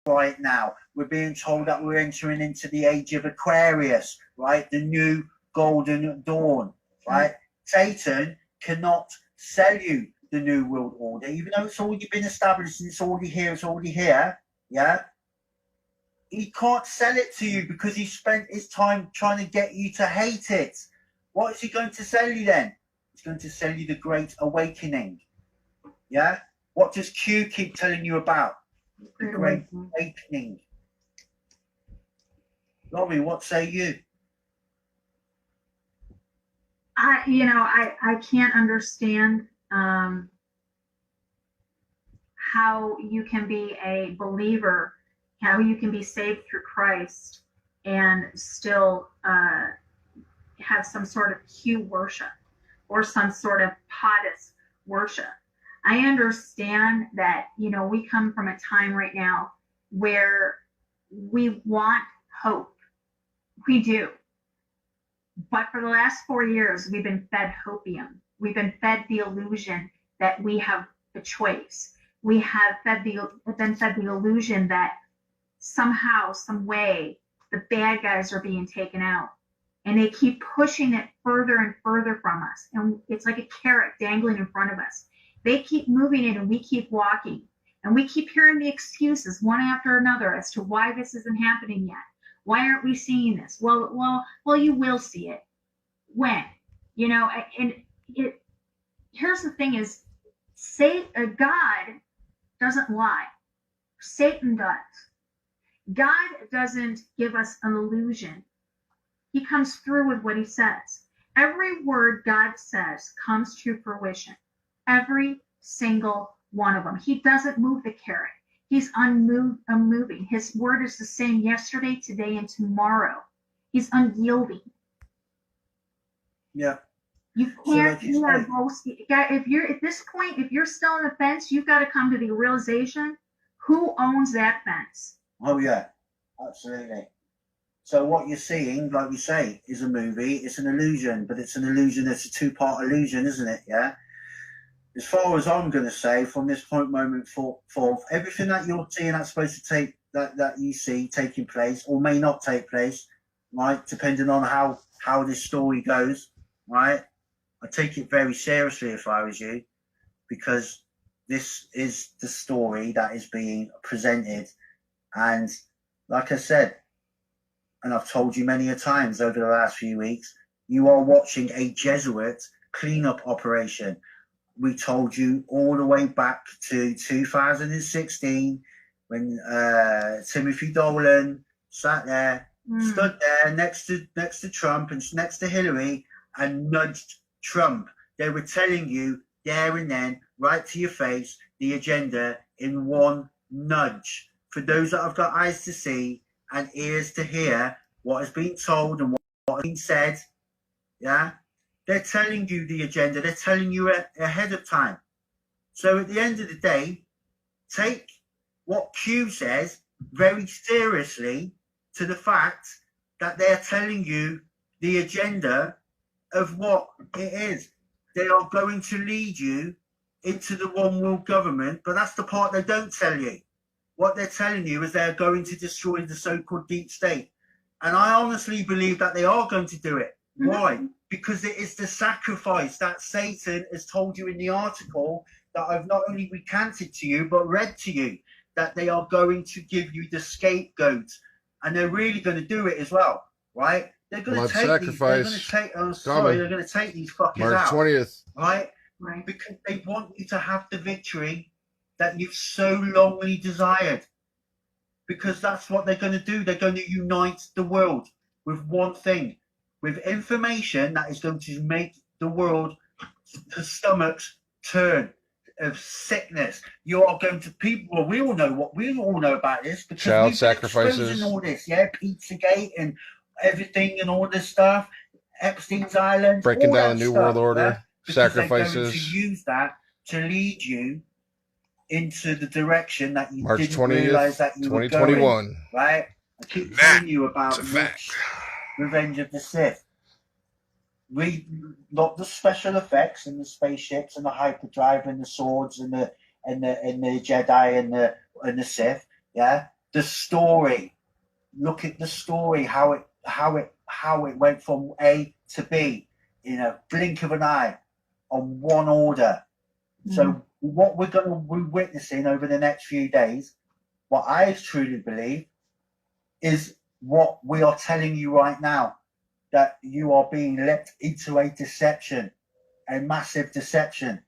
right now. We're being told that we're entering into the age of Aquarius, right? The new golden dawn, right? Satan cannot sell you the new world order, even though it's already been established and it's already here, yeah? He can't sell it to you because he spent his time trying to get you to hate it. What is he going to sell you then? He's going to sell you the Great Awakening, yeah? What does Q keep telling you about? The Great Awakening. Laurie, what say you? I can't understand how you can be a believer, how you can be saved through Christ and still have some sort of Q worship or some sort of POTUS worship. I understand that, we come from a time right now where we want hope. We do. But for the last 4 years, we've been fed hopium. We've been fed the illusion that we have a choice. We have been fed the illusion that somehow, some way, the bad guys are being taken out. And they keep pushing it further and further from us. And it's like a carrot dangling in front of us. They keep moving it and we keep walking. And we keep hearing the excuses one after another as to why this isn't happening yet. Why aren't we seeing this? Well, you will see it. When? And here's the thing is, God doesn't lie. Satan does. God doesn't give us an illusion. He comes through with what he says. Every word God says comes to fruition. Every single one of them. He doesn't move the carrot. He's unmoving. His word is the same yesterday, today, and tomorrow. He's unyielding. Yeah. You can't. If you're at this point, if you're still on the fence, you've got to come to the realization: who owns that fence? Oh yeah, absolutely. So what you're seeing, like we say, is a movie. It's an illusion, but it's an illusion that's a two-part illusion, isn't it? Yeah. As far as I'm going to say, from this moment forth, everything that you're seeing that's supposed to take that you see taking place or may not take place, right? Depending on how this story goes, right? I take it very seriously if I was you, because this is the story that is being presented, and like I said, and I've told you many a times over the last few weeks, you are watching a Jesuit cleanup operation. We told you all the way back to 2016 when Timothy Dolan sat there, stood there next to Trump and next to Hillary and nudged Trump. They were telling you there and then, right to your face, the agenda in one nudge. For those that have got eyes to see and ears to hear what has been told and what has been said, yeah? They're telling you the agenda. They're telling you ahead of time. So at the end of the day, take what Q says very seriously to the fact that they're telling you the agenda of what it is. They are going to lead you into the one world government, but that's the part they don't tell you. What they're telling you is they're going to destroy the so-called deep state. And I honestly believe that they are going to do it. Why? Because it is the sacrifice that Satan has told you in the article that I've not only recanted to you, but read to you, that they are going to give you the scapegoat. And they're really going to do it as well, right? They're going to take these, they're going to take these fuckers March out. 20th. Right? Because they want you to have the victory that you've so longly desired. Because that's what they're going to do. They're going to unite the world with one thing, with information that is going to make the world, the stomachs turn of sickness. You are going to people. Well, we all know about this because child we've sacrifices and all this, yeah, Pizzagate and everything and all this stuff, Epstein's Island, breaking all down that the New stuff, World Order, yeah? sacrifices. They're going to use that to lead you into the direction that you March didn't 20th, realize that you were 2021. going, right? I keep telling you about Revenge of the Sith. Read not the special effects and the spaceships and the hyperdrive and the swords and the Jedi and the Sith. Yeah, the story. Look at the story, how it went from A to B in a blink of an eye on one order. So what we're going to be witnessing over the next few days, what I truly believe, is what we are telling you right now, that you are being led into a deception, a massive deception.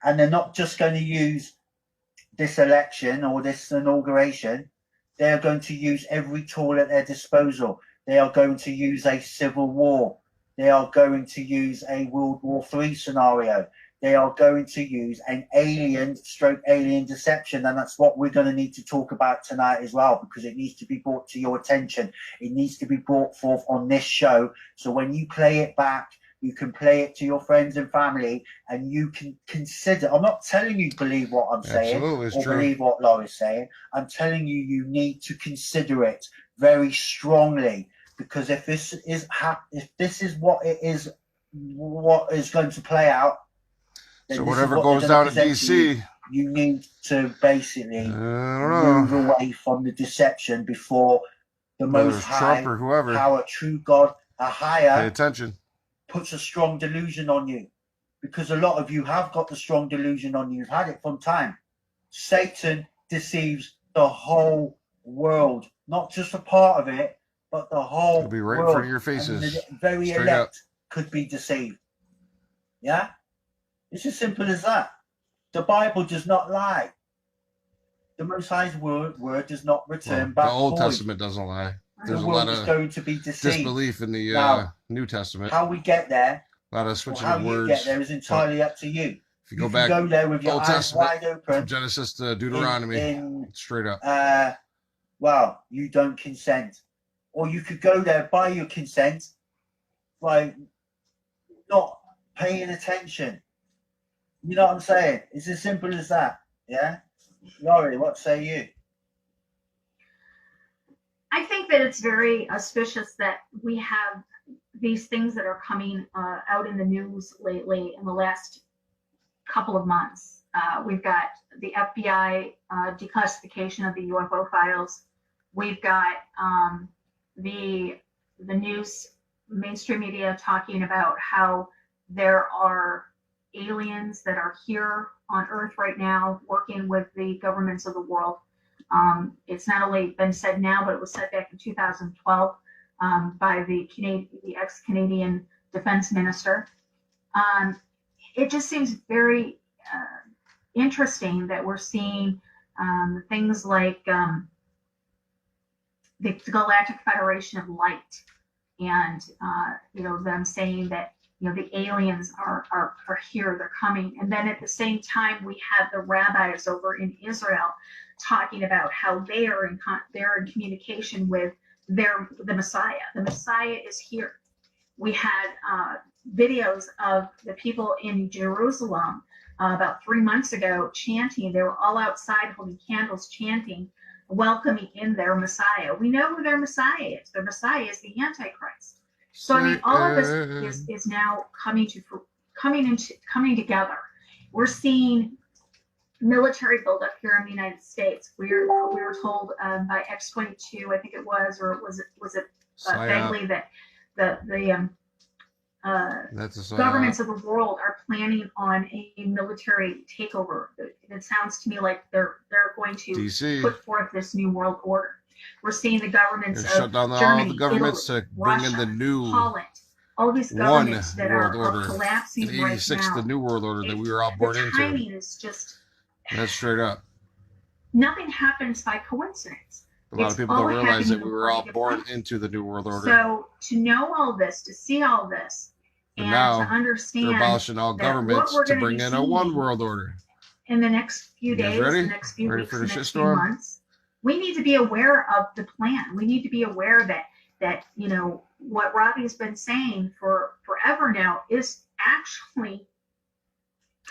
And they're not just going to use this election or this inauguration. They are going to use every tool at their disposal. They are going to use a civil war. They are going to use a World War III scenario. They are going to use an alien deception. And that's what we're going to need to talk about tonight as well, because it needs to be brought to your attention. It needs to be brought forth on this show. So when you play it back, you can play it to your friends and family, and you can consider. I'm not telling you believe what I'm saying or believe what Laurie's saying. I'm telling you, you need to consider it very strongly, because if this is what is going to play out, so whatever goes down in DC, you need to basically move away from the deception before the Most High, Trump or whoever, power, true God, a higher, pay attention, puts a strong delusion on you, because a lot of you have got the strong delusion on you. You've had it from time. Satan deceives the whole world, not just a part of it, but the whole it'll be right world. in front of your faces. And the very elect could be deceived. Yeah? It's as simple as that. The Bible does not lie. The Most High's word does not return back. The Old Testament doesn't lie. There's a lot of going to be disbelief in the New Testament. How we get there, a lot of switching of words. How you get there is entirely up to you. If you go back, go there with your Old eyes Testament, wide open, from Genesis to Deuteronomy, straight up. Well, you don't consent. Or you could go there by your consent, by not paying attention. You know what I'm saying? It's as simple as that. Yeah? Laurie, what say you? I think that it's very auspicious that we have these things that are coming out in the news lately in the last couple of months. We've got the FBI declassification of the UFO files. We've got the news, mainstream media talking about how there are aliens that are here on Earth right now working with the governments of the world. It's not only been said now, but it was said back in 2012 by the ex-Canadian defense minister. It just seems very interesting that we're seeing things like the Galactic Federation of Light, and them saying that the aliens are here, they're coming. And then at the same time, we have the rabbis over in Israel talking about how they're in communication with the Messiah. The Messiah is here. We had videos of the people in Jerusalem about 3 months ago chanting. They were all outside holding candles, chanting, welcoming in their Messiah. We know who their Messiah is. Their Messiah is the Antichrist. So I mean, all of this is now coming together. We're seeing military buildup here in the United States. We were told by X-22, I think it was, or was it Begley, that the governments of the world are planning on a military takeover. It sounds to me like they're going to DC. Put forth this new world order. We're seeing the governments of shut down Germany, all the governments Italy, to bring Russia, in the new Holland, all these governments that are collapsing in 86, right now. the new world order that we were all born into. The timing is just... That's straight up. Nothing happens by coincidence. A lot of people don't realize that we were all born into the new world order. So to know all this, to see all this, and now, to understand they're abolishing all governments to bring in a one world order. In the next few days, the next few weeks, the next few months, we need to be aware of the plan. We need to be aware that what Robbie's been saying for forever now is actually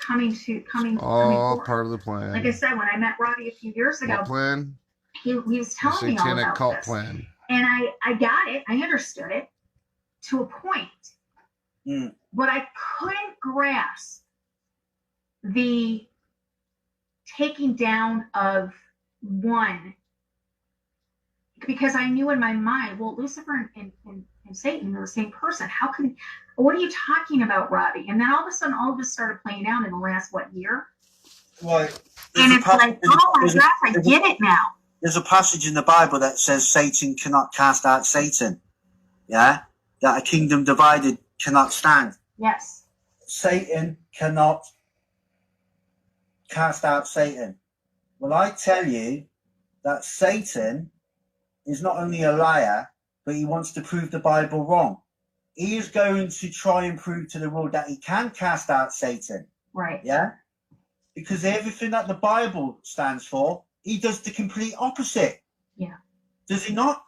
coming all part of the plan. Like I said, when I met Robbie a few years ago, what plan? He was telling me all about cult this. Plan. And I got it. I understood it to a point. But I couldn't grasp the taking down of one because I knew in my mind, well, Lucifer and Satan are the same person. How can, what are you talking about, Robbie? And then all of a sudden, all of this started playing out in the last, what, year? Well, And it's like, oh my gosh, I get it now. There's a passage in the Bible that says Satan cannot cast out Satan. Yeah? That a kingdom divided cannot stand. Yes. Satan cannot cast out Satan. Well, I tell you that Satan is not only a liar, but he wants to prove the Bible wrong. He is going to try and prove to the world that he can cast out Satan. Right. Yeah? Because everything that the Bible stands for, he does the complete opposite. Yeah. Does he not?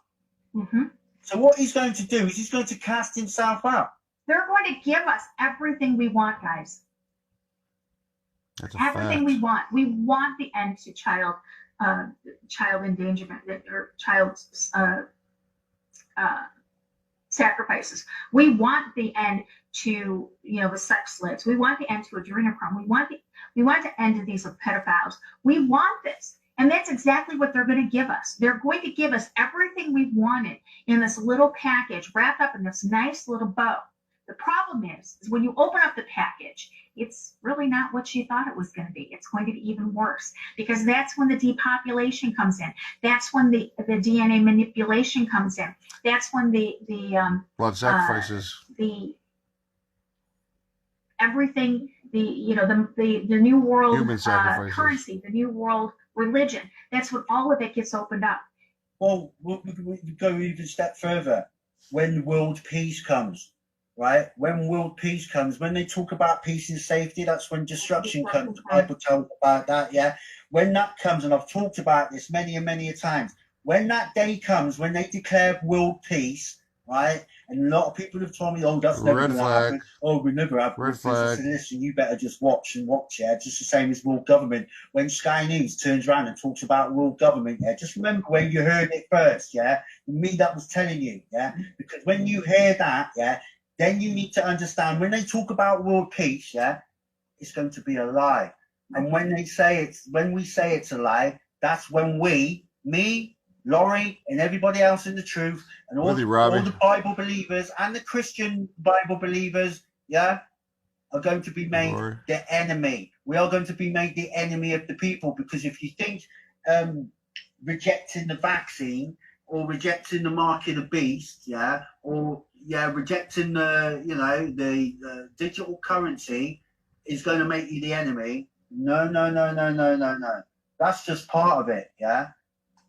Mm-hmm. So what he's going to do is he's going to cast himself out. They're going to give us everything we want, guys. That's a Everything fact. we want. We want the end to child endangerment or child sacrifices. We want the end to, you know, the sex slaves. We want the end to adrenochrome. We want the end to these pedophiles. We want this. And that's exactly what they're going to give us. They're going to give us everything we've wanted in this little package wrapped up in this nice little bow. The problem is when you open up the package, it's really not what you thought it was going to be. It's going to be even worse, because that's when the depopulation comes in. That's when the DNA manipulation comes in. That's when the Blood sacrifices. Everything, the new world Human sacrifices. currency, the new world religion. That's when all of it gets opened up. Well, we go even a step further. When world peace comes, right? When world peace comes, when they talk about peace and safety, that's when destruction comes. The Bible tells about that, yeah? When that comes, and I've talked about this many and many a times, when that day comes, when they declare world peace, right? And a lot of people have told me, oh, that's never going to happen. Oh, we never have. Red flag. Listen, you better just watch, yeah? Just the same as world government. When Sky News turns around and talks about world government, yeah? Just remember where you heard it first, yeah? Me that was telling you, yeah? Because when you hear that, yeah, then you need to understand when they talk about world peace, yeah, it's going to be a lie. And when we say it's a lie, that's when me, Laurie, and everybody else in the truth, and all the Bible believers and the Christian Bible believers, yeah, are going to be made the enemy. We are going to be made the enemy of the people, because if you think rejecting the vaccine or rejecting the mark of the beast, yeah, or rejecting the digital currency is going to make you the enemy. No. That's just part of it, yeah.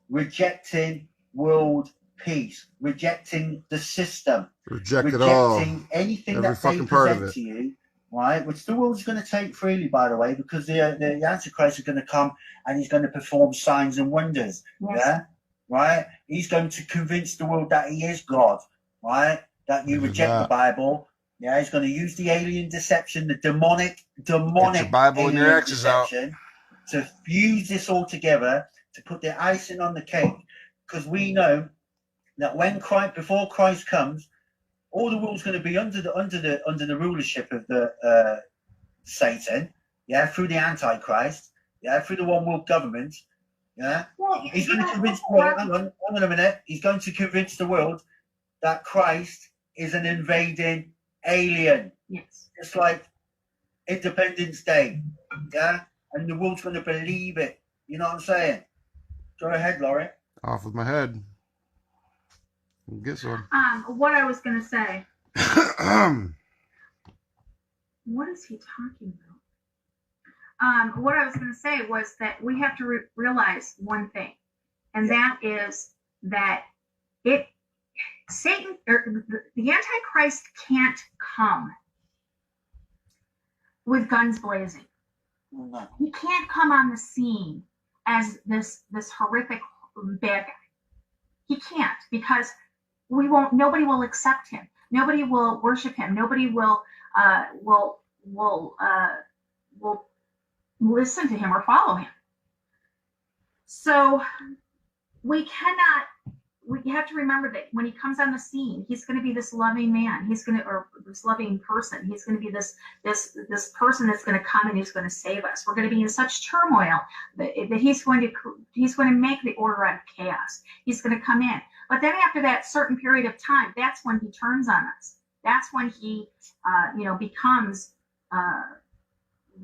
Rejecting world peace, rejecting the system, rejecting anything that they present to you, right? Which the world's going to take freely, by the way, because the Antichrist is going to come and he's going to perform signs and wonders, yeah, right? He's going to convince the world that he is God, right? That you reject the Bible. Yeah, he's going to use the alien deception, the demonic Get your Bible and your X's out to fuse this all together, to put the icing on the cake, because we know that before Christ comes, all the world's going to be under the rulership of the Satan, yeah, through the Antichrist, yeah, through the one world government, yeah. Well, he's going to convince the world. Hang on a minute. He's going to convince the world that Christ is an invading alien. Yes. Just like Independence Day, yeah, and the world's going to believe it. You know what I'm saying? Go ahead, Laurie. Off with my head. Get some. What I was going to say. What is he talking about? What I was going to say was that we have to realize one thing, and that is that Satan, or the Antichrist, can't come with guns blazing. No. He can't come on the scene as this horrific bad guy. He can't, because nobody will accept him. Nobody will worship him. Nobody will listen to him or follow him. So we cannot we have to remember that when he comes on the scene, he's going to be this loving man. Or this loving person. He's going to be this person that's going to come and he's going to save us. We're going to be in such turmoil that he's going to make the order out of chaos. He's going to come in. But then after that certain period of time, that's when he turns on us. That's when he, becomes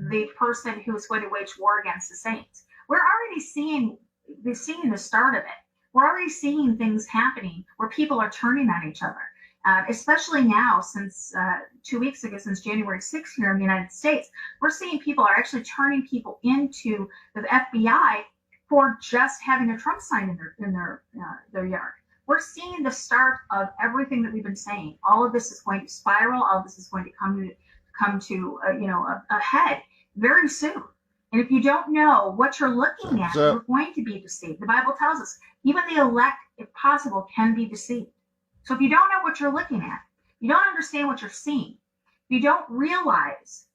the person who's going to wage war against the saints. We're already seeing the start of it. We're already seeing things happening where people are turning on each other, especially now since 2 weeks ago, since January 6th here in the United States. We're seeing people are actually turning people into the FBI for just having a Trump sign in their yard. We're seeing the start of everything that we've been saying. All of this is going to spiral. All of this is going to come to a head very soon. And if you don't know what you're looking at, you're going to be deceived. The Bible tells us even the elect, if possible, can be deceived. So if you don't know what you're looking at, you don't understand what you're seeing, you don't realize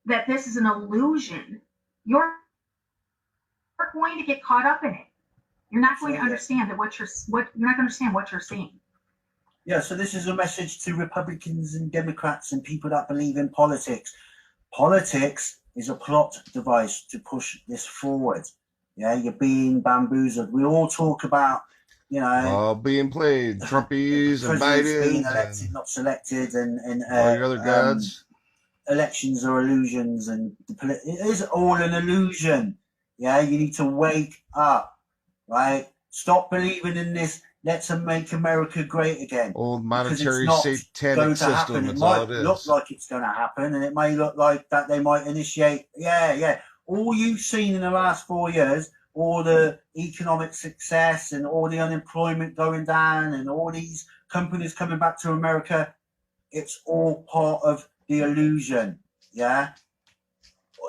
that this is an illusion, you're going to get caught up in it. You're not going to understand you're not going to understand what you're seeing. Yeah, so this is a message to Republicans and Democrats and people that believe in politics. Politics is a plot device to push this forward. Yeah, you're being bamboozled. We all talk about, all being played, Trumpies and Bidens, being elected, not selected, and all your other gods. Elections are illusions, and it is all an illusion. Yeah, you need to wake up, right? Stop believing in this. Let's make America great again. Old monetary satanic system. It might look like it's going to happen, and it may look like that they might initiate. Yeah. All you've seen in the last 4 years, all the economic success and all the unemployment going down and all these companies coming back to America, it's all part of the illusion. Yeah.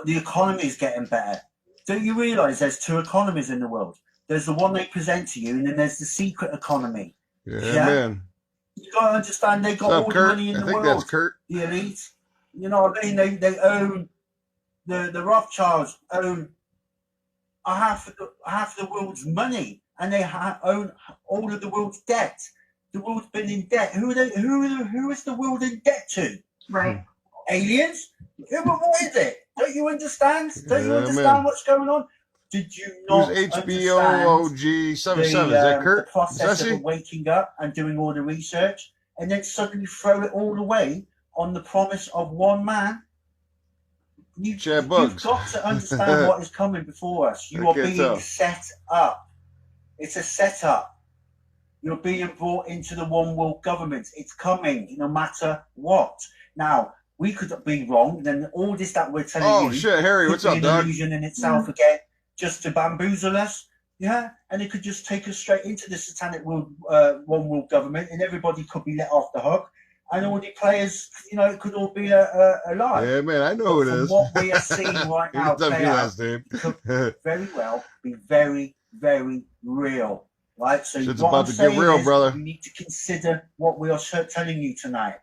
The economy is getting better. Don't you realize there's 2 economies in the world? There's the one they present to you, and then there's the secret economy. Yeah, man. You got to understand they got all the money in the world. That's Kurt. The elite. You know what I mean? They own, the Rothschilds own half of the world's money, and they own all of the world's debt. The world's been in debt. Who is the world in debt to? Right. Aliens? Yeah, but what is it? Don't you understand? Don't you understand what's going on? Did you not HBOOG 77? Is that Kurt? The process of waking up and doing all the research, and then suddenly throw it all away on the promise of one man? You've got to understand what is coming before us. You are being set up. It's a setup. You're being brought into the one world government. It's coming, no matter what. Now, we could be wrong. Then all this that we're telling you. Oh shit, Harry, what's up, dog? Illusion in itself again. Just to bamboozle us, yeah, and it could just take us straight into the satanic world, one world government, and everybody could be let off the hook, and all the players, it could all be a lie. Yeah, man, I know who it is. What we are seeing right now play out could very well be very, very real, right? So it's about to get real, brother. You need to consider what we are telling you tonight,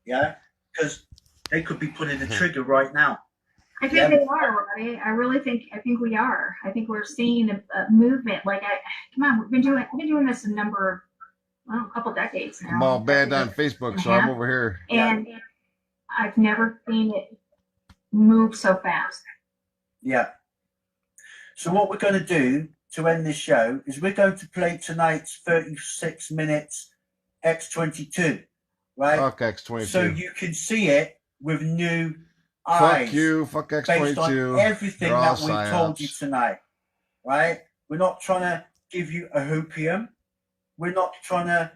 yeah, because they could be pulling the trigger right now. I think they are, Robbie. I think we are. I think we're seeing a movement. Come on, we've been doing this a couple decades now. I'm all banned on Facebook, so I'm over here. And I've never seen it move so fast. Yeah. So what we're going to do to end this show is we're going to play tonight's 36 minutes X22, right? Fuck X22. So you can see it with new eyes. Fuck you, fuck X22. Based on everything that we told you tonight, right? We're not trying to give you a hopium. We're not trying to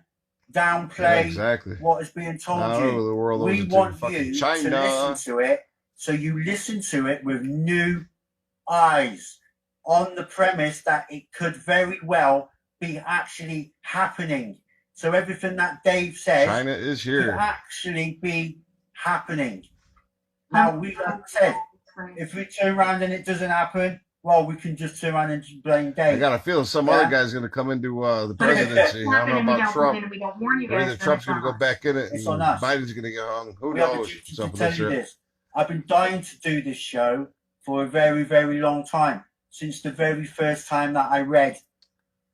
downplay what is being told you. The world we want you to listen to it, so you listen to it with new eyes, on the premise that it could very well be actually happening. So everything that Dave says China is here. could actually be happening. Now, we like said, if we turn around and it doesn't happen, well, we can just turn around and blame Dave. I got a feeling some other guy's going to come into the presidency. I don't know about Trump. Maybe Trump's going to go back in it, and Biden's going to get hung. Who knows? I've been dying to do this show for a very, very long time. Since the very first time that I read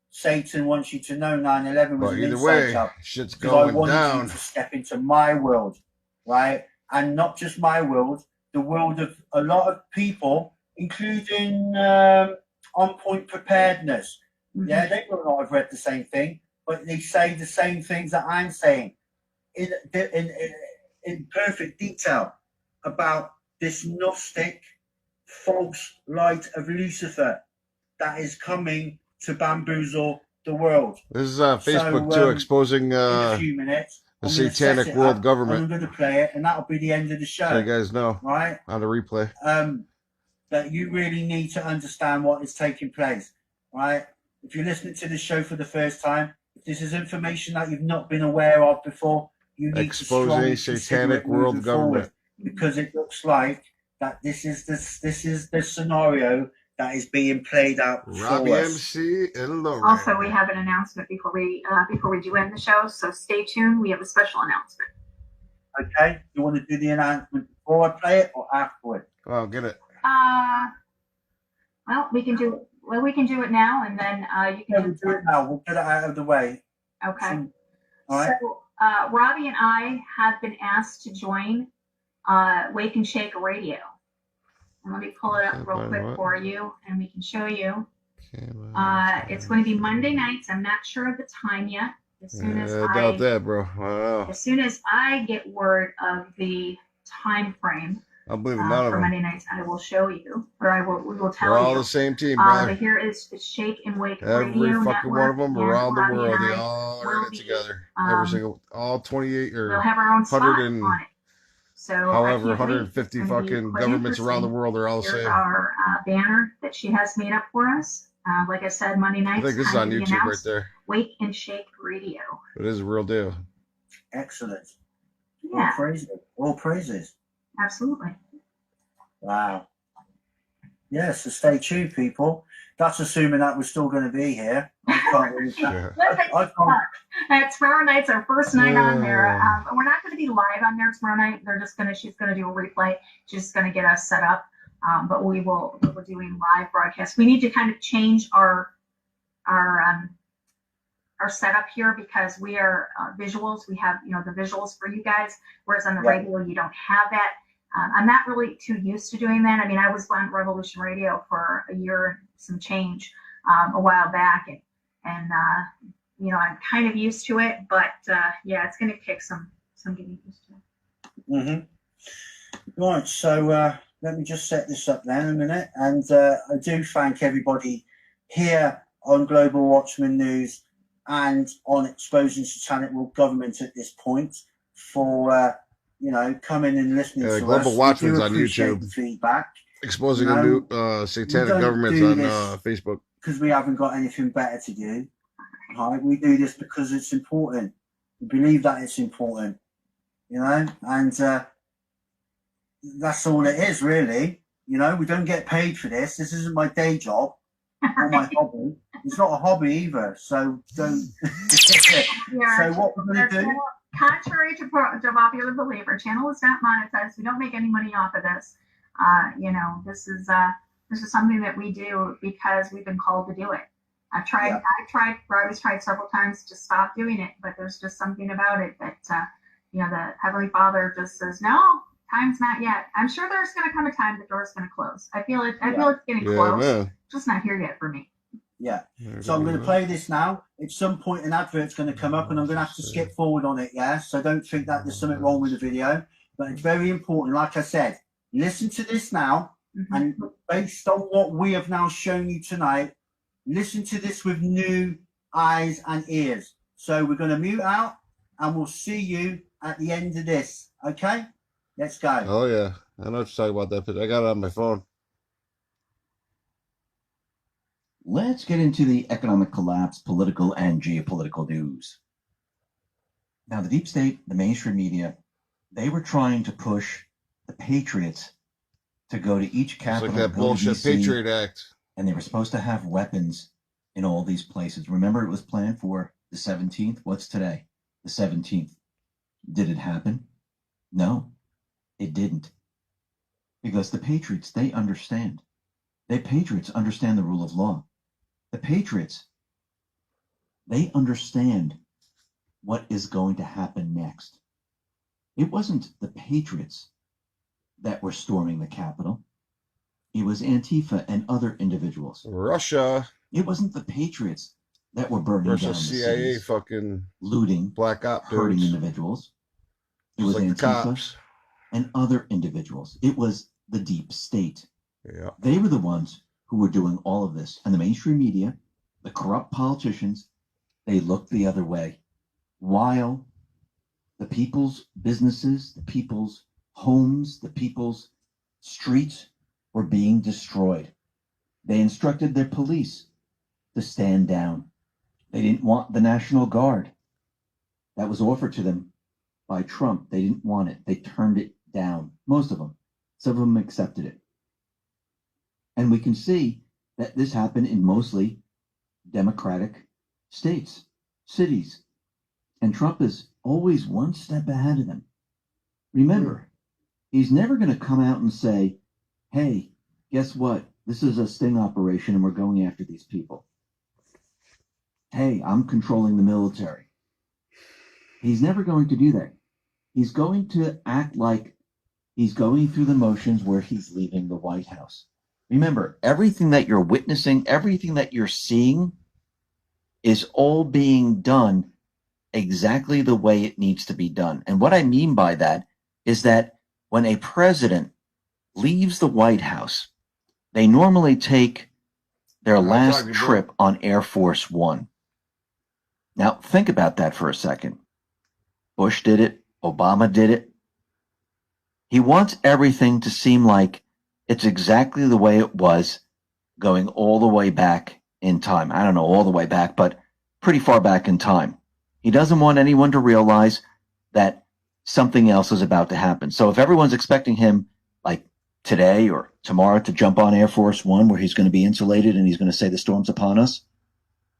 Satan wants you to know 9/11 was But an either inside way, job. shit's Because I going wanted down. you to step into my world, right? And not just my world, the world of a lot of people, including On Point Preparedness. Mm-hmm. Yeah, they will not have read the same thing, but they say the same things that I'm saying in perfect detail about this Gnostic false light of Lucifer that is coming to bamboozle the world. This is Facebook too, exposing in a few minutes, the satanic world government. I'm going to play it, and that'll be the end of the show. So you guys know, right? On the replay. That you really need to understand what is taking place, right? If you're listening to the show for the first time, if this is information that you've not been aware of before, you need exposing to satanic world government, because it looks like that this is the scenario that is being played out Robbie for us. MC and Laurie. Also, we have an announcement before we do end the show, so stay tuned. We have a special announcement. Okay, you want to do the announcement before I play it or afterward? Oh, get it. Well, we can do it now, and then you can. Yeah, we'll do it now. We'll get it out of the way. Okay. All right. So, Robbie and I have been asked to join Wake and Shake Radio. And let me pull it up real quick for you, and we can show you. It's going to be Monday nights. I'm not sure of the time yet. As soon as I doubt that, bro. Wow. As soon as I get word of the time frame, I believe none of for them. Monday nights, I will show you, or we will tell you. We're all the same team, brother. But here is the Shake and Wake Every Radio fucking Network, one of them around the Robbie world. and They I all will are in it be, together. Every single, all 28 or we'll have our own spot 100 and on it. So however 150 fucking governments around the world are all the Here's same. our banner that she has made up for us. Like I said, Monday nights. I think this is on YouTube right there. Wake and Shake Radio. It is a real deal. Excellent. Yeah. All praises. Absolutely. Wow. Yeah, so stay tuned, people. That's assuming that we're still going to be here. I can't really tomorrow night's our first night on there. We're not going to be live on there tomorrow night. She's going to do a replay. She's just going to get us set up. But we're doing live broadcasts. We need to kind of change our setup here because we are visuals. We have, the visuals for you guys, whereas on the radio, you don't have that. I'm not really too used to doing that. I mean, I was on Revolution Radio for a year and some change a while back, and I'm kind of used to it. But it's going to kick some getting used to it. Right, so let me just set this up then a minute, and I do thank everybody here on Global Watchman News and on Exposing Satanic World Government at this point for coming and listening to Global us. Watchman's on YouTube. The feedback. Exposing a new satanic government on Facebook. Because we haven't got anything better to do. Right? We do this because it's important. We believe that it's important. And that's all it is, really. We don't get paid for this. This isn't my day job or my hobby. It's not a hobby either. So don't. So what we're going to do? Contrary to Popular Believer, channel is not monetized. We don't make any money off of this. This is something that we do because we've been called to do it. I've tried several times to stop doing it, but there's just something about it that the Heavenly Father just says, no, time's not yet. I'm sure there's going to come a time the door's going to close. I feel it's getting close. Man. Just not here yet for me. Yeah. So I'm going to play this now. At some point, an advert's going to come up, and I'm going to have to skip forward on it. Yeah. So don't think that there's something wrong with the video, but it's very important. Like I said, listen to this now, and based on what we have now shown you tonight, listen to this with new eyes and ears. So we're going to mute out, and we'll see you at the end of this. Okay. Let's go. Oh yeah, I know what you're talking about. That I got it on my phone. Let's get into the economic collapse, political and geopolitical news. Now, the deep state, the mainstream media, they were trying to push the patriots to go to each capital. It's like that bullshit Patriot Act. And they were supposed to have weapons in all these places. Remember, it was planned for the 17th. What's today? The 17th. Did it happen? No, it didn't. Because the patriots, they understand. The patriots understand the rule of law. The patriots They understand what is going to happen next. It wasn't the patriots that were storming the Capitol. It was Antifa and other individuals. Russia. It wasn't the patriots that were burning down the CIA, cities, fucking looting, black op hurting dudes. individuals. It Just was like the Antifa cops. and other individuals. It was the deep state. Yeah. They were the ones who were doing all of this. And the mainstream media, the corrupt politicians, they looked the other way. While the people's businesses, the people's homes, the people's streets were being destroyed. They instructed their police to stand down. They didn't want the National Guard. That was offered to them by Trump. They didn't want it. They turned it down. Most of them. Some of them accepted it. And we can see that this happened in mostly democratic states, cities. And Trump is always one step ahead of them. Remember, he's never going to come out and say, hey, guess what? This is a sting operation and we're going after these people. Hey, I'm controlling the military. He's never going to do that. He's going to act like he's going through the motions where he's leaving the White House. Remember, everything that you're witnessing, everything that you're seeing is all being done exactly the way it needs to be done. And what I mean by that is that when a president leaves the White House, they normally take their last trip on Air Force One. Now, think about that for a second. Bush did it. Obama did it. He wants everything to seem like it's exactly the way it was going all the way back in time. I don't know all the way back, but pretty far back in time. He doesn't want anyone to realize that something else is about to happen. So if everyone's expecting him, like today or tomorrow, to jump on Air Force One where he's going to be insulated and he's going to say the storm's upon us,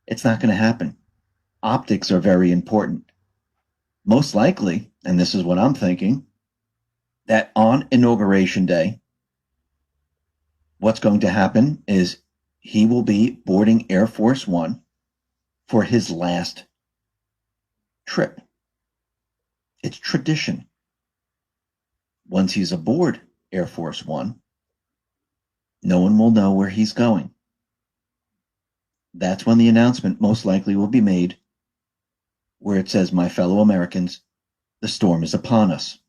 it's not going to happen. Optics are very important. Most likely, and this is what I'm thinking, that on Inauguration Day, what's going to happen is he will be boarding Air Force One for his last trip. It's tradition. Once he's aboard Air Force One, no one will know where he's going. That's when the announcement most likely will be made where it says, my fellow Americans, the storm is upon us.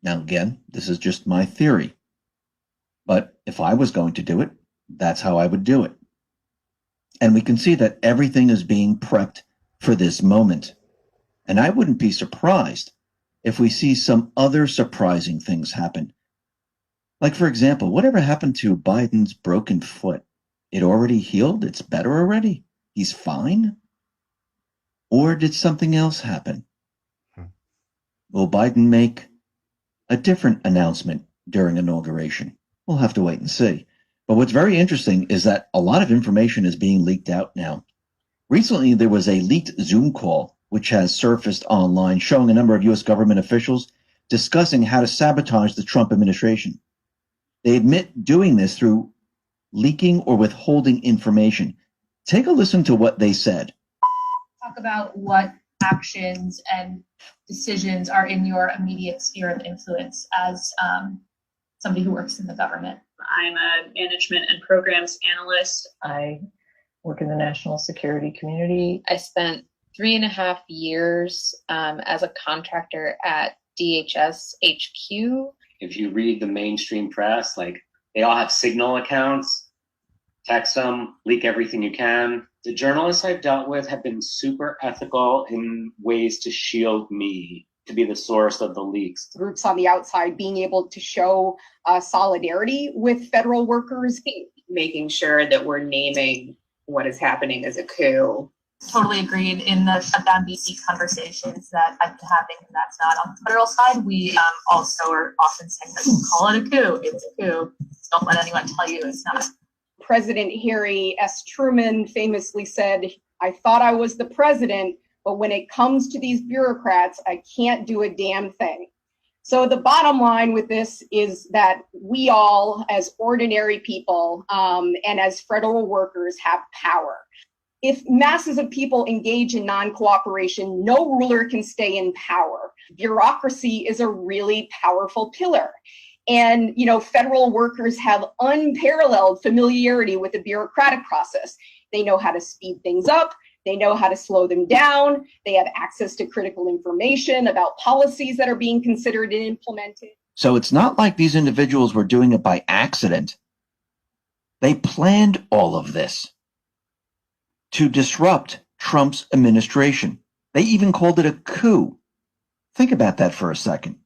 Now, again, this is just my theory. But if I was going to do it, that's how I would do it. And we can see that everything is being prepped for this moment. And I wouldn't be surprised if we see some other surprising things happen. Like, for example, whatever happened to Biden's broken foot? It already healed? It's better already? He's fine? Or did something else happen? Will Biden make a different announcement during inauguration? We'll have to wait and see. But what's very interesting is that a lot of information is being leaked out now. Recently, there was a leaked Zoom call which has surfaced online showing a number of U.S. government officials discussing how to sabotage the Trump administration. They admit doing this through leaking or withholding information. Take a listen to what they said. Talk about what actions and decisions are in your immediate sphere of influence as somebody who works in the government. I'm a management and programs analyst. I work in the national security community. I spent 3.5 years as a contractor at DHS HQ. If you read the mainstream press, like they all have Signal accounts, text them, leak everything you can. The journalists I've dealt with have been super ethical in ways to shield me, to be the source of the leaks. Groups on the outside being able to show solidarity with federal workers. Making sure that we're naming what is happening as a coup. Totally agreed in the shutdown DC conversations that I've been having, and that's not on the federal side. We also are often saying that we'll call it a coup. It's a coup. Don't let anyone tell you it's not. President Harry S. Truman famously said, I thought I was the president, but when it comes to these bureaucrats, I can't do a damn thing. So the bottom line with this is that we all, as ordinary people and as federal workers, have power. If masses of people engage in non-cooperation, no ruler can stay in power. Bureaucracy is a really powerful pillar. And, federal workers have unparalleled familiarity with the bureaucratic process. They know how to speed things up. They know how to slow them down. They have access to critical information about policies that are being considered and implemented. So it's not like these individuals were doing it by accident. They planned all of this to disrupt Trump's administration. They even called it a coup. Think about that for a second.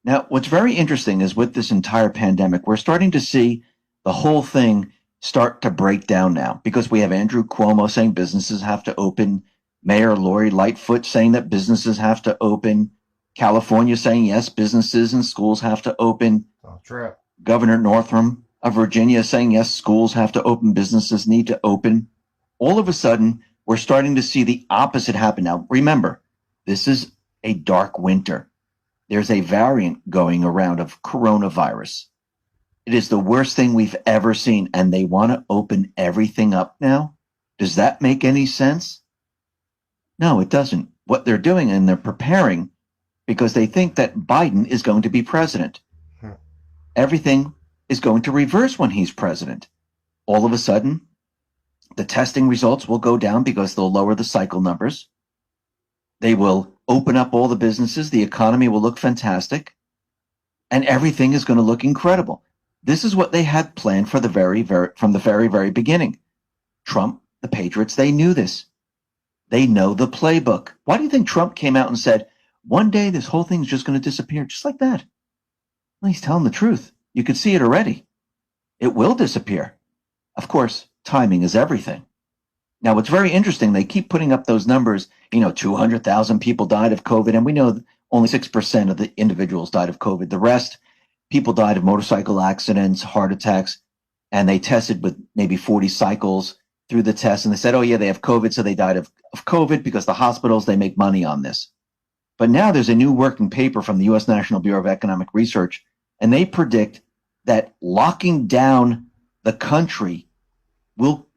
Now, what's very interesting is with this entire pandemic, we're starting to see the whole thing start to break down now, because we have Andrew Cuomo saying businesses have to open, Mayor Lori Lightfoot saying that businesses have to open, California saying yes, businesses and schools have to open, Governor Northam of Virginia saying yes, schools have to open, businesses need to open. All of a sudden, we're starting to see the opposite happen. Now, remember, this is a dark winter. There's a variant going around of coronavirus. It is the worst thing we've ever seen, and they want to open everything up now? Does that make any sense? No, it doesn't. What they're doing, and they're preparing because they think that Biden is going to be president. Everything is going to reverse when he's president. All of a sudden, the testing results will go down because they'll lower the cycle numbers. They will open up all the businesses. The economy will look fantastic. And everything is going to look incredible. This is what they had planned for from the very beginning. Trump, the Patriots, they knew this. They know the playbook. Why do you think Trump came out and said, one day this whole thing's just going to disappear, just like that? Well, he's telling the truth. You could see it already. It will disappear. Of course, timing is everything. Now, what's very interesting, they keep putting up those numbers, 200,000 people died of COVID, and we know only 6% of the individuals died of COVID. The rest, people died of motorcycle accidents, heart attacks, and they tested with maybe 40 cycles through the test, and they said, oh yeah, they have COVID, so they died of COVID because the hospitals, they make money on this. But now there's a new working paper from the U.S. National Bureau of Economic Research, and they predict that locking down the country will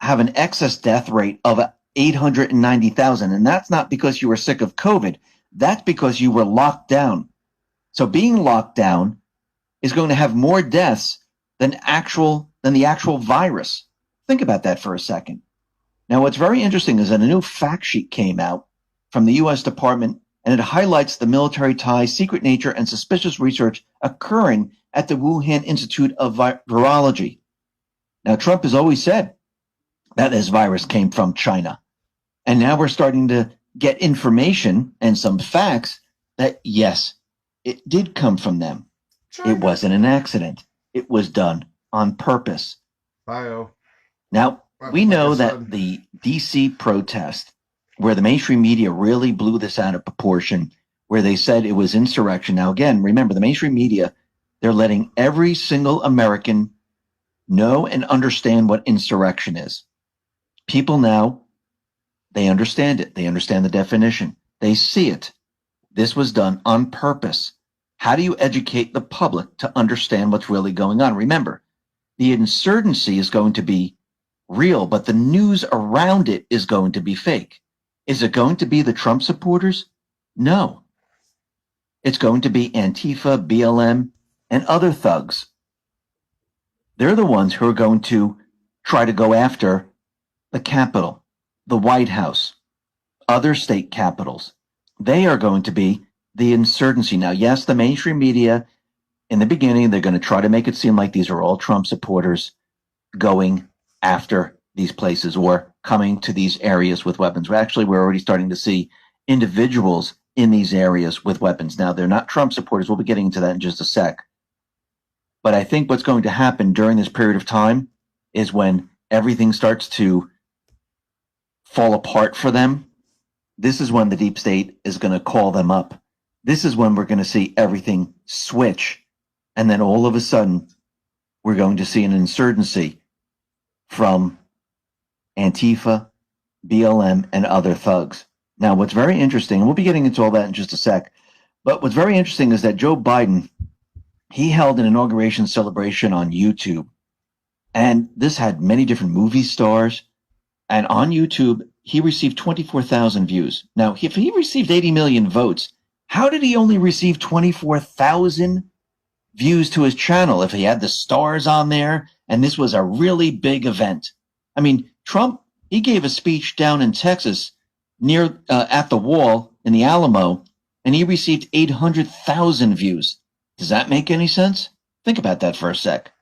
have an excess death rate of 890,000. And that's not because you were sick of COVID. That's because you were locked down. So being locked down is going to have more deaths than the actual virus. Think about that for a second. Now, what's very interesting is that a new fact sheet came out from the U.S. Department, and it highlights the military ties, secret nature, and suspicious research occurring at the Wuhan Institute of Virology. Now, Trump has always said that this virus came from China. And now we're starting to get information and some facts that, yes, it did come from them. China. It wasn't an accident. It was done on purpose. Now, we know that the D.C. protest, where the mainstream media really blew this out of proportion, where they said it was insurrection. Now, again, remember, the mainstream media, they're letting every single American know and understand what insurrection is. People now, they understand it. They understand the definition. They see it. This was done on purpose. How do you educate the public to understand what's really going on? Remember, the insurgency is going to be real, but the news around it is going to be fake. Is it going to be the Trump supporters? No. It's going to be Antifa, BLM, and other thugs. They're the ones who are going to try to go after the Capitol, the White House, other state capitals. They are going to be the insurgency. Now, yes, the mainstream media, in the beginning, they're going to try to make it seem like these are all Trump supporters going after these places or coming to these areas with weapons. We're already starting to see individuals in these areas with weapons. Now, they're not Trump supporters. We'll be getting into that in just a sec. But I think what's going to happen during this period of time is when everything starts to fall apart for them, this is when the deep state is going to call them up. This is when we're going to see everything switch. And then all of a sudden, we're going to see an insurgency from Antifa, BLM, and other thugs. Now, what's very interesting, and we'll be getting into all that in just a sec, but what's very interesting is that Joe Biden, he held an inauguration celebration on YouTube. And this had many different movie stars. And on YouTube, he received 24,000 views. Now, if he received 80 million votes, how did he only receive 24,000 views to his channel if he had the stars on there and this was a really big event? I mean, Trump, he gave a speech down in Texas near at the wall in the Alamo, and he received 800,000 views. Does that make any sense? Think about that for a sec.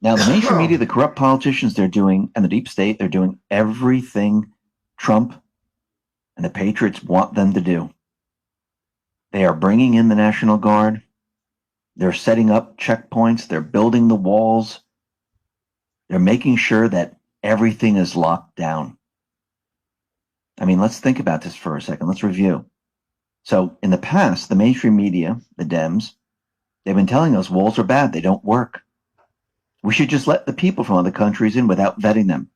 Now, the mainstream media, the corrupt politicians, they're doing, and the deep state, they're doing everything Trump and the patriots want them to do. They are bringing in the National Guard. They're setting up checkpoints. They're building the walls. They're making sure that everything is locked down. I mean, let's think about this for a second. Let's review. So in the past, the mainstream media, the Dems, they've been telling us walls are bad. They don't work. We should just let the people from other countries in without vetting them.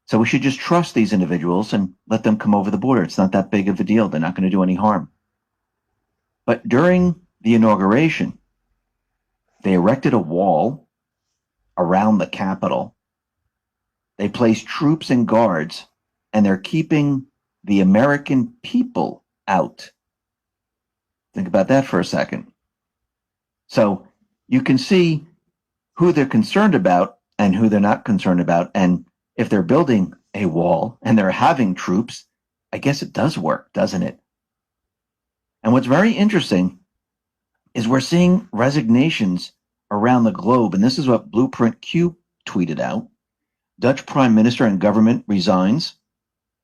So we should just trust these individuals and let them come over the border. It's not that big of a deal. They're not going to do any harm. But during the inauguration, they erected a wall around the Capitol. They placed troops and guards, and they're keeping the American people out. Think about that for a second. So you can see who they're concerned about and who they're not concerned about. And if they're building a wall and they're having troops, I guess it does work, doesn't it? And what's very interesting is we're seeing resignations around the globe. And this is what Blueprint Q tweeted out. Dutch Prime Minister and government resigns.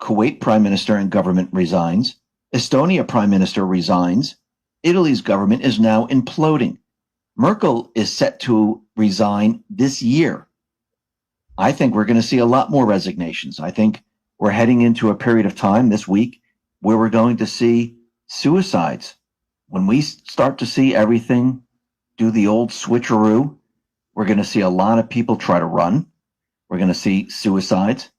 Kuwait Prime Minister and government resigns. Estonia Prime Minister resigns. Italy's government is now imploding. Merkel is set to resign this year. I think we're going to see a lot more resignations. I think we're heading into a period of time this week where we're going to see suicides. When we start to see everything do the old switcheroo, we're going to see a lot of people try to run. We're going to see suicides,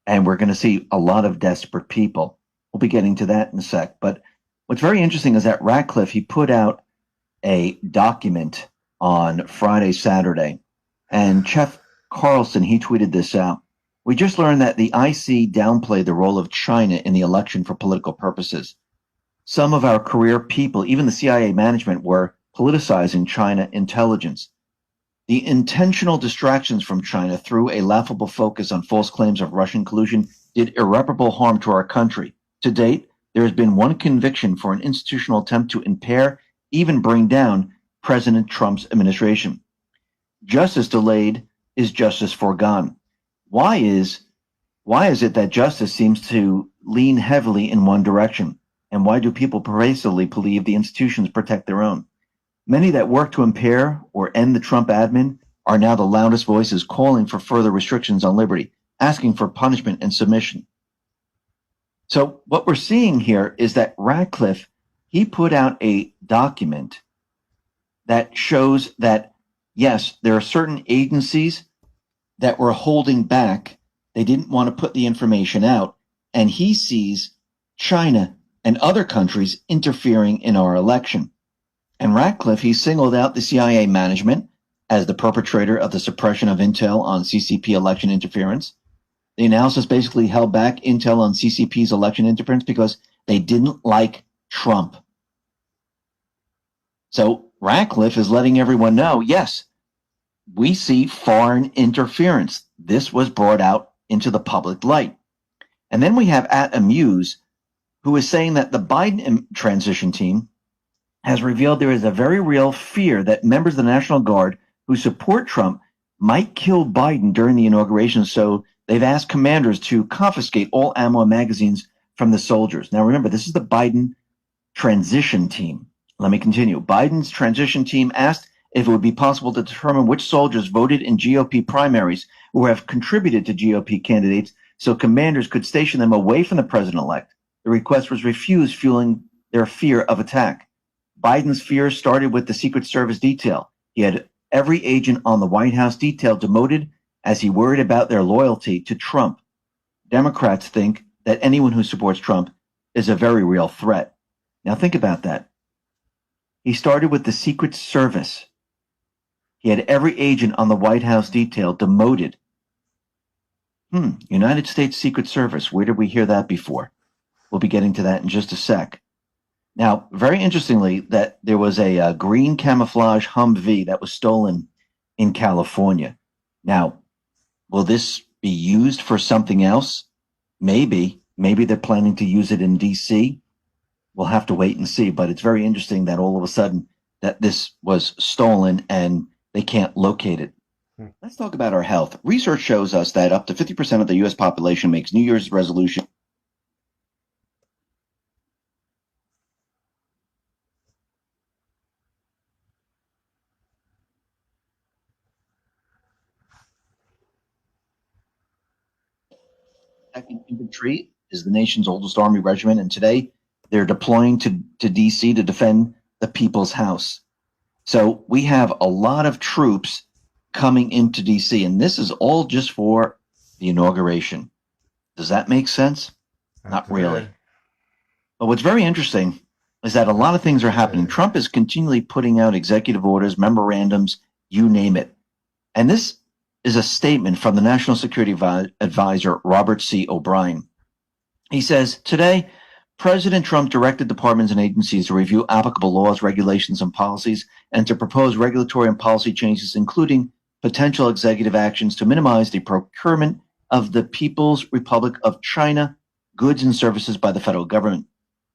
and we're going to see a lot of desperate people. We'll be getting to that in a sec. But what's very interesting is that Ratcliffe, he put out a document on Friday, Saturday, and Jeff Carlson, he tweeted this out. We just learned that the IC downplayed the role of China in the election for political purposes. Some of our career people, even the CIA management, were politicizing China intelligence. The intentional distractions from China through a laughable focus on false claims of Russian collusion did irreparable harm to our country. To date, there has been one conviction for an institutional attempt to impair, even bring down, President Trump's administration. Justice delayed is justice foregone. Why is it that justice seems to lean heavily in one direction? And why do people pervasively believe the institutions protect their own? Many that work to impair or end the Trump admin are now the loudest voices calling for further restrictions on liberty, asking for punishment and submission. So what we're seeing here is that Ratcliffe, he put out a document that shows that, yes, there are certain agencies that were holding back. They didn't want to put the information out. And he sees China and other countries interfering in our election. And Ratcliffe, he singled out the CIA management as the perpetrator of the suppression of intel on CCP election interference. The analysis basically held back intel on CCP's election interference because they didn't like Trump. So Ratcliffe is letting everyone know, yes, we see foreign interference. This was brought out into the public light. And then we have @Amuse, who is saying that the Biden transition team has revealed there is a very real fear that members of the National Guard who support Trump might kill Biden during the inauguration. So they've asked commanders to confiscate all ammo and magazines from the soldiers. Now, remember, this is the Biden transition team. Let me continue. Biden's transition team asked if it would be possible to determine which soldiers voted in GOP primaries who have contributed to GOP candidates so commanders could station them away from the president-elect. The request was refused, fueling their fear of attack. Biden's fears started with the Secret Service detail. He had every agent on the White House detail demoted as he worried about their loyalty to Trump. Democrats think that anyone who supports Trump is a very real threat. Now think about that. He started with the Secret Service. He had every agent on the White House detail demoted. United States Secret Service. Where did we hear that before? We'll be getting to that in just a sec. Now, very interestingly, that there was a green camouflage Humvee that was stolen in California. Now, will this be used for something else? Maybe. Maybe they're planning to use it in D.C. We'll have to wait and see. But it's very interesting that all of a sudden that this was stolen and they can't locate it. Let's talk about our health. Research shows us that up to 50% of the U.S. population makes New Year's resolution. Second Infantry is the nation's oldest Army regiment, and today they're deploying to D.C. to defend the People's House. So we have a lot of troops coming into D.C., and this is all just for the inauguration. Does that make sense? Not really. But what's very interesting is that a lot of things are happening. Trump is continually putting out executive orders, memorandums, you name it. And this is a statement from the National Security Advisor, Robert C. O'Brien. He says, today, President Trump directed departments and agencies to review applicable laws, regulations, and policies, and to propose regulatory and policy changes, including potential executive actions to minimize the procurement of the People's Republic of China goods and services by the federal government.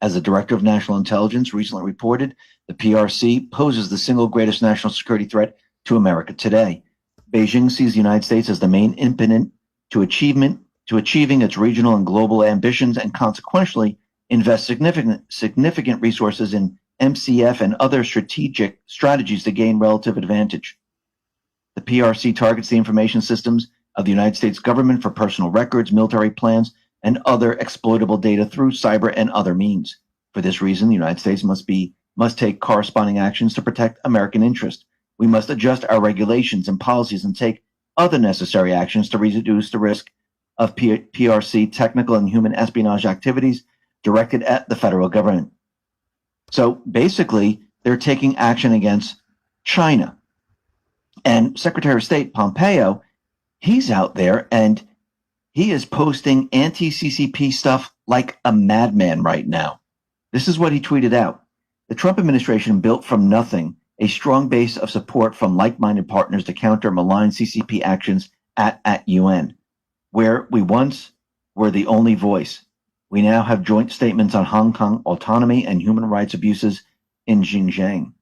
As the Director of National Intelligence recently reported, the PRC poses the single greatest national security threat to America today. Beijing sees the United States as the main impediment to achieving its regional and global ambitions, and consequently invest significant resources in MCF and other strategies to gain relative advantage. The PRC targets the information systems of the United States government for personal records, military plans, and other exploitable data through cyber and other means. For this reason, the United States must take corresponding actions to protect American interests. We must adjust our regulations and policies and take other necessary actions to reduce the risk of PRC technical and human espionage activities directed at the federal government. So basically, they're taking action against China. And Secretary of State Pompeo, he's out there and he is posting anti-CCP stuff like a madman right now. This is what he tweeted out. The Trump administration built from nothing a strong base of support from like-minded partners to counter malign CCP actions at UN, where we once were the only voice. We now have joint statements on Hong Kong autonomy and human rights abuses in Xinjiang.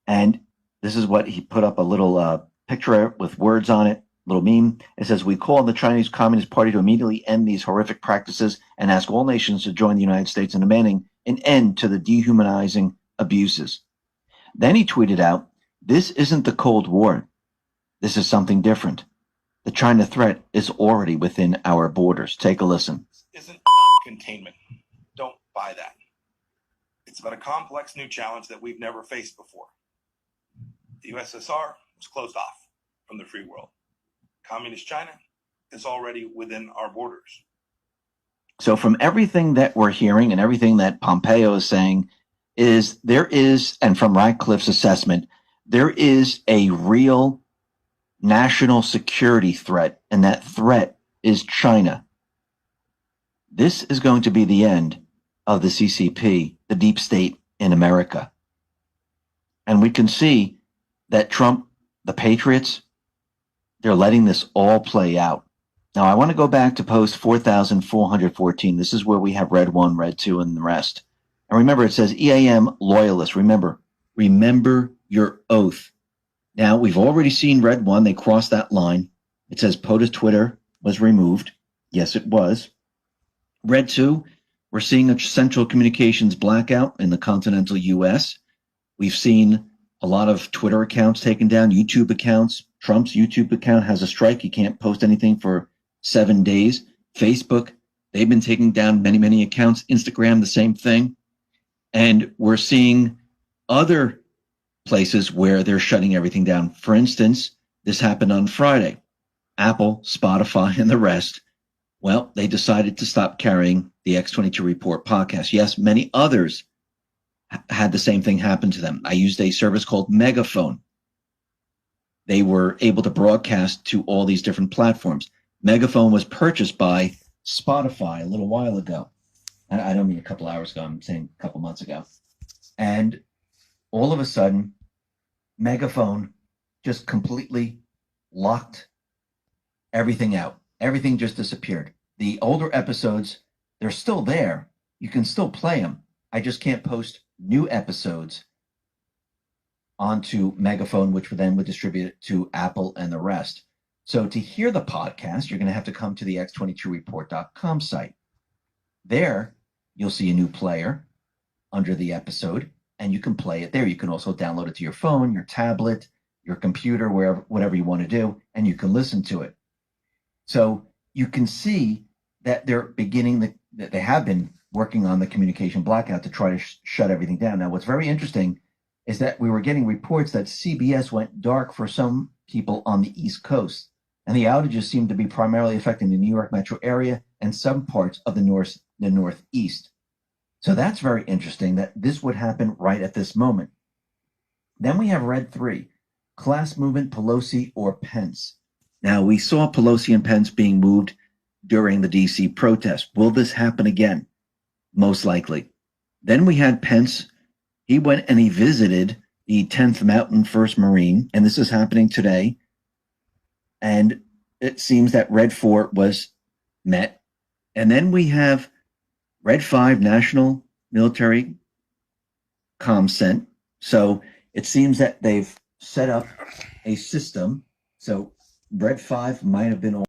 And this is what he put up, a little picture with words on it, little meme. It says, we call on the Chinese Communist Party to immediately end these horrific practices and ask all nations to join the United States in demanding an end to the dehumanizing abuses. Then he tweeted out, this isn't the Cold War. This is something different. The China threat is already within our borders. Take a listen. Isn't containment. Don't buy that. It's about a complex new challenge that we've never faced before. The USSR was closed off from the free world. Communist China is already within our borders. So from everything that we're hearing and everything that Pompeo is saying, and from Radcliffe's assessment, there is a real national security threat, and that threat is China. This is going to be the end of the CCP, the deep state in America. And we can see that Trump, the Patriots, they're letting this all play out. Now, I want to go back to post 4,414. This is where we have Red 1, Red 2, and the rest. And remember, it says EAM loyalists. Remember your oath. Now, we've already seen Red 1. They crossed that line. It says POTUS Twitter was removed. Yes, it was. Red 2, we're seeing a central communications blackout in the continental U.S. We've seen a lot of Twitter accounts taken down, YouTube accounts. Trump's YouTube account has a strike. He can't post anything for 7 days. Facebook, they've been taking down many, many accounts. Instagram, the same thing. And we're seeing other places where they're shutting everything down. For instance, this happened on Friday. Apple, Spotify, and the rest, well, they decided to stop carrying the X22 Report podcast. Yes, many others had the same thing happen to them. I used a service called Megaphone. they were able to broadcast to all these different platforms. Megaphone was purchased by Spotify a little while ago. I don't mean a couple hours ago, I'm saying a couple months ago. And all of a sudden, Megaphone just completely locked everything out. Everything just disappeared. The older episodes, they're still there. You can still play them. I just can't post new episodes onto Megaphone, which then would distribute it to Apple and the rest. So to hear the podcast, you're going to have to come to the x22report.com site. There, you'll see a new player under the episode, and you can play it there. You can also download it to your phone, your tablet, your computer, wherever, whatever you want to do, and you can listen to it. So you can see that they're beginning that they have been working on the communication blackout to try to shut everything down. Now, what's very interesting is that we were getting reports that CBS went dark for some people on the East Coast, and the outages seem to be primarily affecting the New York metro area and some parts of the Northeast. So that's very interesting that this would happen right at this moment. Then we have Red 3, class movement, Pelosi or Pence. Now, we saw Pelosi and Pence being moved during the D.C. protest. Will this happen again? Most likely. Then we had Pence. He went and he visited the 10th Mountain 1st Marine, and this is happening today. And it seems that Red 4 was met. And then we have Red 5, National Military ComCent. So it seems that they've set up a system. So Red 5 might have been